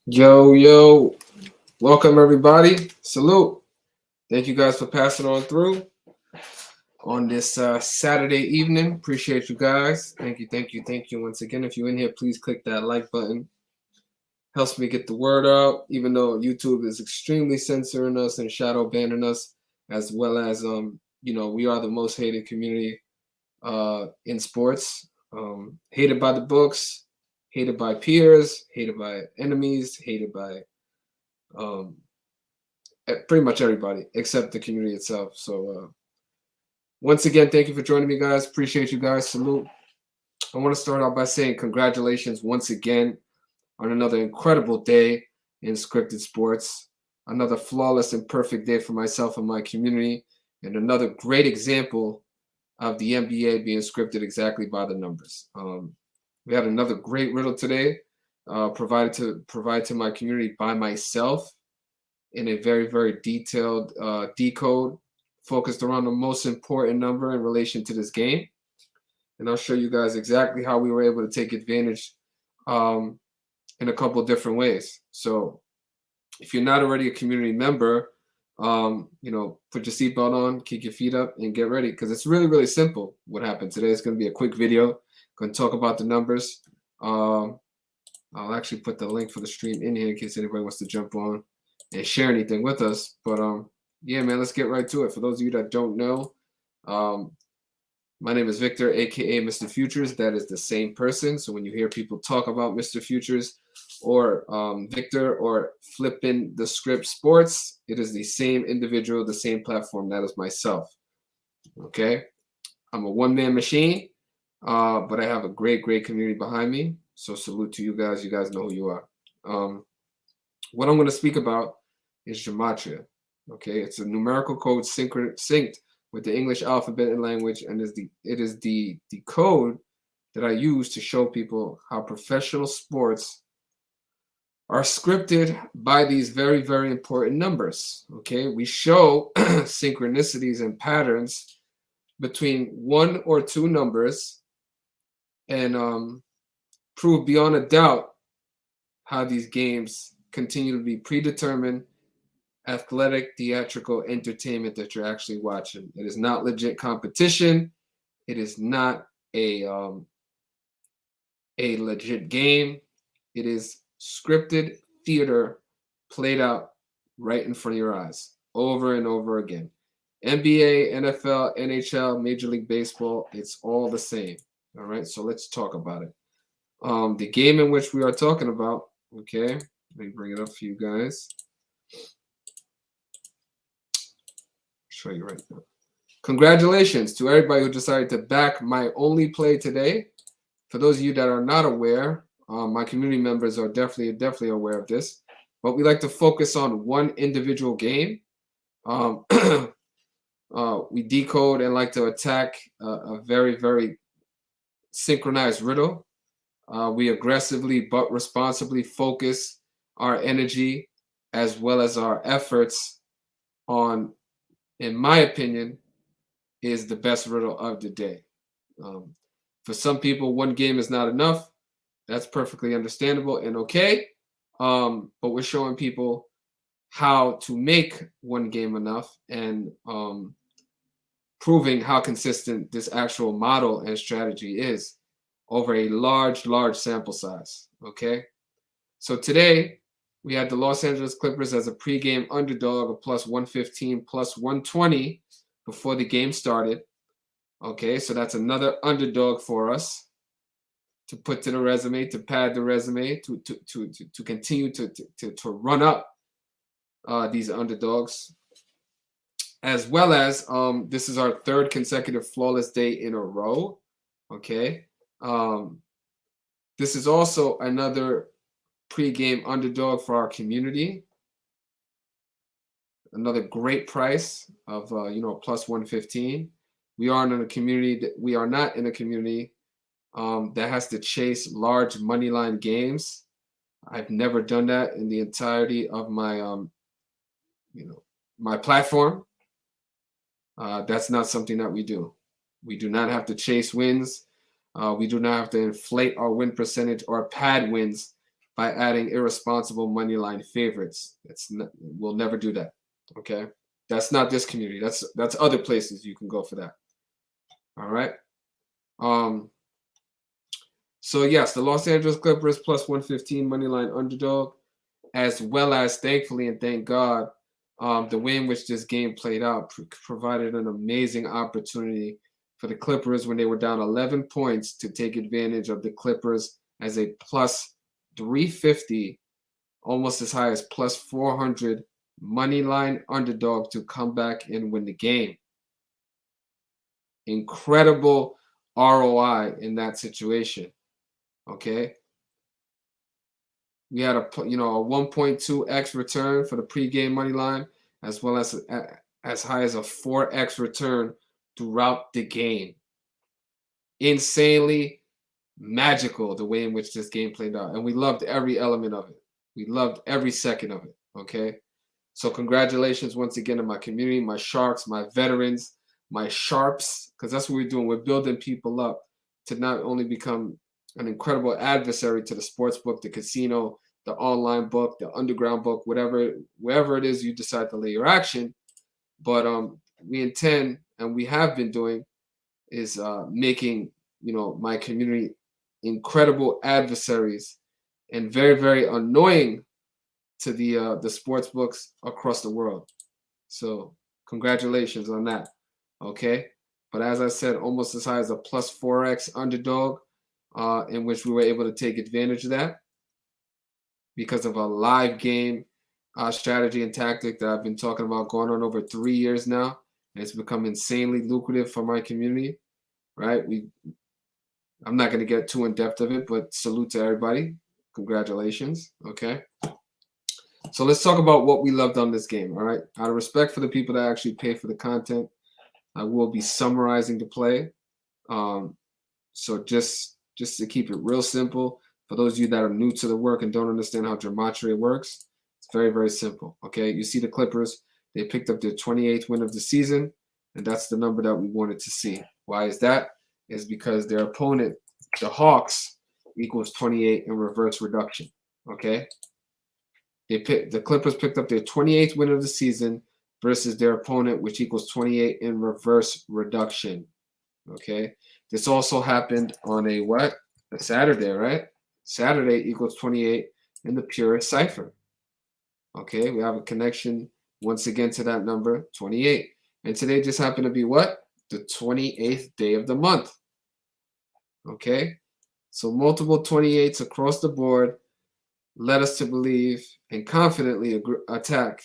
Yo, yo, welcome everybody. Salute. Thank you guys for passing on through on this Saturday evening. Appreciate you guys. Thank you once again. If you're in here, please click that like button. Helps me get the word out, even though YouTube is extremely censoring us and shadow banning us, as well as we are the most hated community in sports. Hated by the books, hated by peers, hated by enemies, hated by um, pretty much everybody except the community itself. So once again, thank you for joining me, guys. Appreciate you guys. Salute. I want to start out by saying congratulations once again on another incredible day in scripted sports, another flawless and perfect day for myself and my community, and another great example of the NBA being scripted exactly by the numbers. We had another great riddle today, provided to my community by myself in a very, very detailed decode focused around the most important number in relation to this game. And I'll show you guys exactly how we were able to take advantage in a couple of different ways. So if you're not already a community member, put your seatbelt on, kick your feet up, and get ready, because it's really, really simple what happened today. It's going to be a quick video. Going to talk about the numbers. I'll actually put the link for the stream in here in case anybody wants to jump on and share anything with us. But yeah, man, let's get right to it. For those of you that don't know, my name is Victor, aka Mr. Futures. That is the same person. So when you hear people talk about Mr. Futures or Victor or flipping the script sports, it is the same individual, the same platform. That is myself. Okay, I'm a one-man machine, but I have a great, great community behind me. So salute to you guys. You guys know who you are. What I'm going to speak about is gematria. Okay, it's a numerical code synced with the English alphabet and language, and it is the code that I use to show people how professional sports are scripted by these very, very important numbers. Okay, we show synchronicities and patterns between one or two numbers and prove beyond a doubt how these games continue to be predetermined athletic theatrical entertainment that you're actually watching. It is not legit competition. It is not a legit game. It is scripted theater played out right in front of your eyes over and over again. NBA, NFL, NHL, Major League Baseball, it's all the same. All right, so let's talk about it. The game in which we are talking about, okay, let me bring it up for you guys. Show you right now. Congratulations to everybody who decided to back my only play today. For those of you that are not aware, my community members are definitely aware of this, but we like to focus on one individual game. We decode and like to attack a very, very synchronized riddle. We aggressively but responsibly focus our energy as well as our efforts on, in my opinion, is the best riddle of the day. For some people, one game is not enough. That's perfectly understandable and okay. But we're showing people how to make one game enough and proving how consistent this actual model and strategy is over a large, large sample size. Okay. So today, we had the Los Angeles Clippers as a pregame underdog of plus 115, plus 120 before the game started. Okay, so that's another underdog for us to put to the resume, to pad the resume, to continue to run up these underdogs. As well as this is our third consecutive flawless day in a row. Okay. This is also another pregame underdog for our community. Another great price of plus 115. We are in a community that we are not in a community that has to chase large money line games. I've never done that in the entirety of my my platform. That's not something that we do. We do not have to chase wins. We do not have to inflate our win percentage or pad wins by adding irresponsible money line favorites. We'll never do that. Okay, that's not this community. That's other places you can go for that. All right. Um. So yes, the Los Angeles Clippers plus 115 money line underdog, as well as thankfully and thank God, the way in which this game played out provided an amazing opportunity for the Clippers when they were down 11 points to take advantage of the Clippers as a plus 350, almost as high as plus 400 money line underdog to come back and win the game. Incredible ROI in that situation. Okay. We had a 1.2x return for the pregame money line, as well as high as a 4x return throughout the game. Insanely magical the way in which this game played out, and we loved every element of it. We loved every second of it. Okay, so congratulations once again to my community, my sharks, my veterans, my sharps, because that's what we're doing. We're building people up to not only become an incredible adversary to the sports book, the casino, the online book, the underground book, wherever it is you decide to lay your action. But we intend, and we have been doing, is making my community incredible adversaries and very, very annoying to the sports books across the world. So congratulations on that. Okay. But as I said, almost as high as a plus 4x underdog, in which we were able to take advantage of that because of a live game strategy and tactic that I've been talking about going on over 3 years now. And it's become insanely lucrative for my community, right? I'm not going to get too in depth of it, but salute to everybody. Congratulations. Okay. So let's talk about what we loved on this game. All right. Out of respect for the people that actually pay for the content, I will be summarizing the play. So just to keep it real simple, for those of you that are new to the work and don't understand how gematria works, it's very, very simple. Okay, you see the Clippers, they picked up their 28th win of the season, and that's the number that we wanted to see. Why is that? Is because their opponent, the Hawks, equals 28 in reverse reduction. Okay, the Clippers picked up their 28th win of the season versus their opponent, which equals 28 in reverse reduction. Okay. This also happened on a what? A Saturday, right? Saturday equals 28 in the purest cipher. Okay, we have a connection once again to that number, 28. And today just happened to be what? The 28th day of the month. Okay, so multiple 28s across the board led us to believe and confidently attack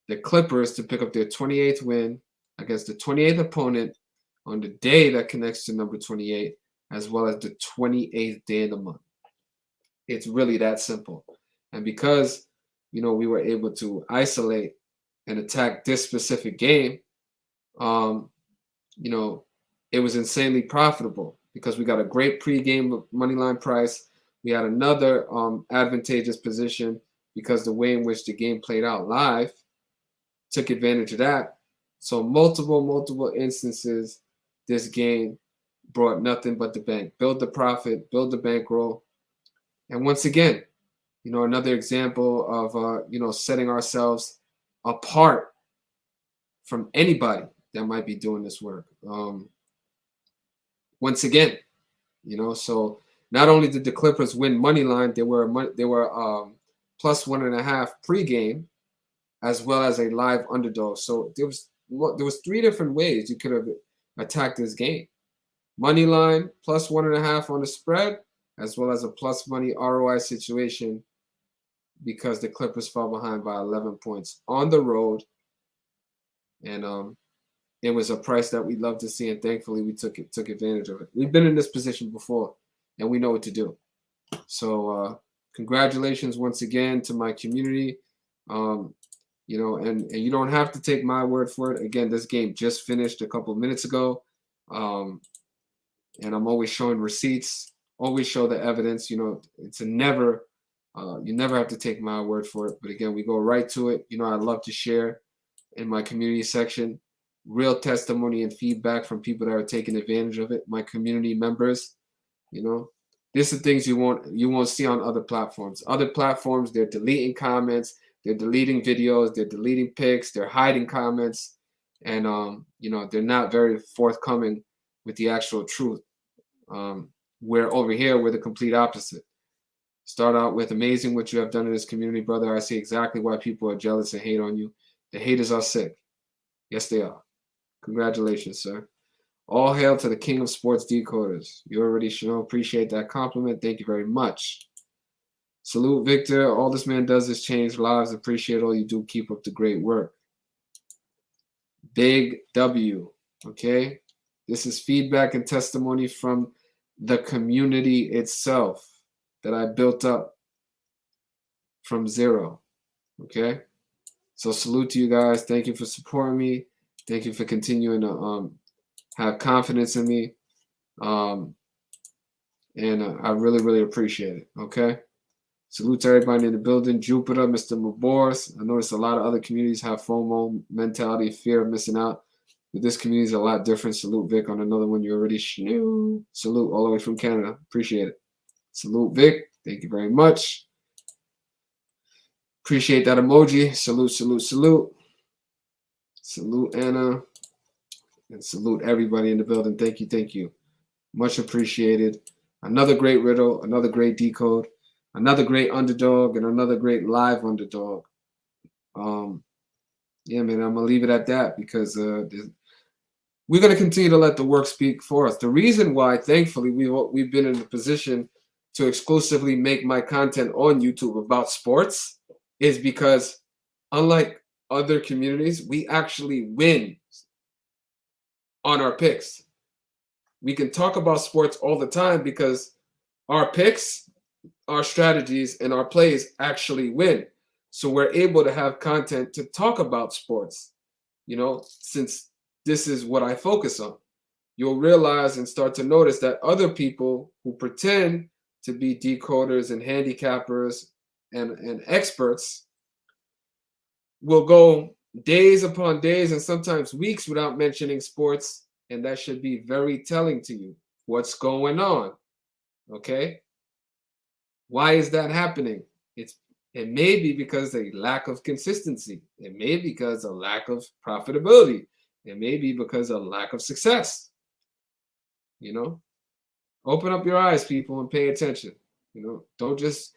the Clippers to pick up their 28th win against the 28th opponent on the day that connects to number 28, as well as the 28th day of the month. It's really that simple. And because, we were able to isolate and attack this specific game, it was insanely profitable because we got a great pregame money line price. We had another advantageous position because the way in which the game played out live took advantage of that. So multiple instances, this game brought nothing but the bank. Build the profit, build the bankroll. And once again, another example of, setting ourselves apart from anybody that might be doing this work. Once again, so not only did the Clippers win money line, they were plus 1.5 pregame, as well as a live underdog. So there was 3 different ways you could have attacked this game. Money line, plus 1.5 on the spread, as well as a plus money ROI situation because the Clippers fell behind by 11 points on the road. And it was a price that we love to see, and thankfully we took advantage of it. We've been in this position before, and we know what to do. So congratulations once again to my community. And you don't have to take my word for it. Again, this game just finished a couple of minutes ago. And I'm always showing receipts, always show the evidence. It's never, you never have to take my word for it. But again, we go right to it. I love to share in my community section real testimony and feedback from people that are taking advantage of it. My community members, These are things you won't see on other platforms. Other platforms, they're deleting comments, they're deleting videos, they're deleting pics, they're hiding comments, and they're not very forthcoming with the actual truth. Where over here we're the complete opposite. Start out with amazing what you have done in this community, brother. I see exactly why people are jealous and hate on you. The haters are sick. Yes, they are. Congratulations, sir. All hail to the king of sports decoders. You already should know. Appreciate that compliment. Thank you very much. Salute, Victor. All this man does is change lives. Appreciate all you do. Keep up the great work. Big W. Okay? This is feedback and testimony from the community itself that I built up from zero. Okay? So salute to you guys. Thank you for supporting me. Thank you for continuing to have confidence in me. And I really, really appreciate it. Okay? Salute to everybody in the building. Jupiter, Mr. Maboris. I noticed a lot of other communities have FOMO mentality, fear of missing out. But this community is a lot different. Salute, Vic, on another one you already knew. Salute all the way from Canada. Appreciate it. Salute, Vic. Thank you very much. Appreciate that emoji. Salute, salute, salute. Salute, Anna. And salute everybody in the building. Thank you, thank you. Much appreciated. Another great riddle, another great decode, another great underdog, and another great live underdog. Yeah, man, I'm going to leave it at that because we're going to continue to let the work speak for us. The reason why, thankfully, we've been in a position to exclusively make my content on YouTube about sports is because, unlike other communities, we actually win on our picks. We can talk about sports all the time because our picks, our strategies, and our plays actually win. So we're able to have content to talk about sports, since this is what I focus on. You'll realize and start to notice that other people who pretend to be decoders and handicappers and experts will go days upon days and sometimes weeks without mentioning sports, and that should be very telling to you. What's going on? Okay? Why is that happening? It may be because of a lack of consistency. It may be because of lack of profitability. It may be because of lack of success. Open up your eyes, people, and pay attention. Don't just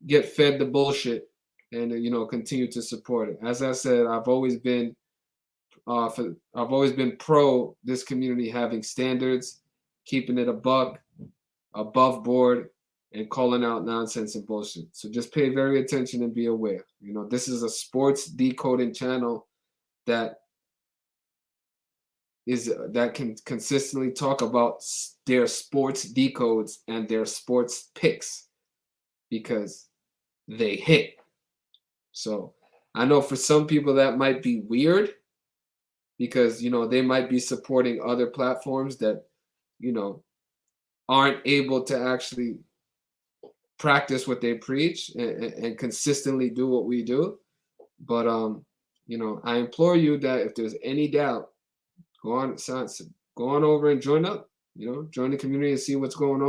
get fed the bullshit and continue to support it. As I said, I've always been pro this community having standards, keeping it a buck, above board, and calling out nonsense and bullshit. So just pay very attention and be aware. This is a sports decoding channel that can consistently talk about their sports decodes and their sports picks because they hit. So I know for some people that might be weird because they might be supporting other platforms that aren't able to actually practice what they preach and consistently do what we do. But I implore you that if there's any doubt, go on over and join up. Join the community and see what's going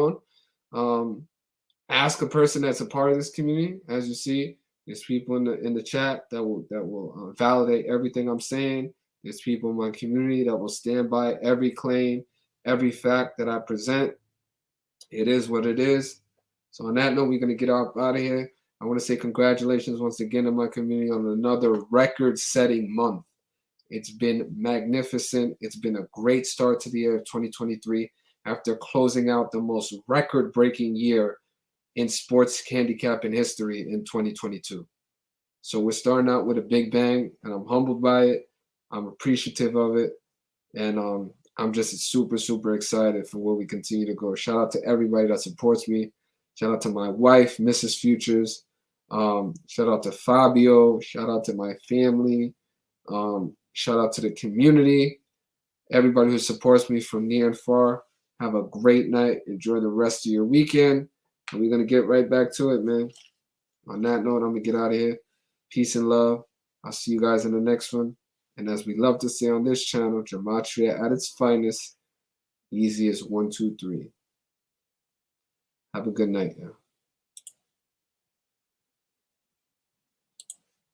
on. Ask a person that's a part of this community. As you see, there's people in the chat that will validate everything I'm saying. There's people in my community that will stand by every claim, every fact that I present. It is what it is. So on that note, we're going to get out of here. I want to say congratulations once again to my community on another record-setting month. It's been magnificent. It's been a great start to the year of 2023 after closing out the most record-breaking year in sports handicapping history in 2022. So we're starting out with a big bang, and I'm humbled by it. I'm appreciative of it, and I'm just super, super excited for where we continue to go. Shout out to everybody that supports me. Shout out to my wife, Mrs. Futures. Shout out to Fabio. Shout out to my family. Shout out to the community. Everybody who supports me from near and far. Have a great night. Enjoy the rest of your weekend. And we're going to get right back to it, man. On that note, I'm going to get out of here. Peace and love. I'll see you guys in the next one. And as we love to say on this channel, gematria at its finest. Easy as 1, 2, 3. Have a good night, y'all.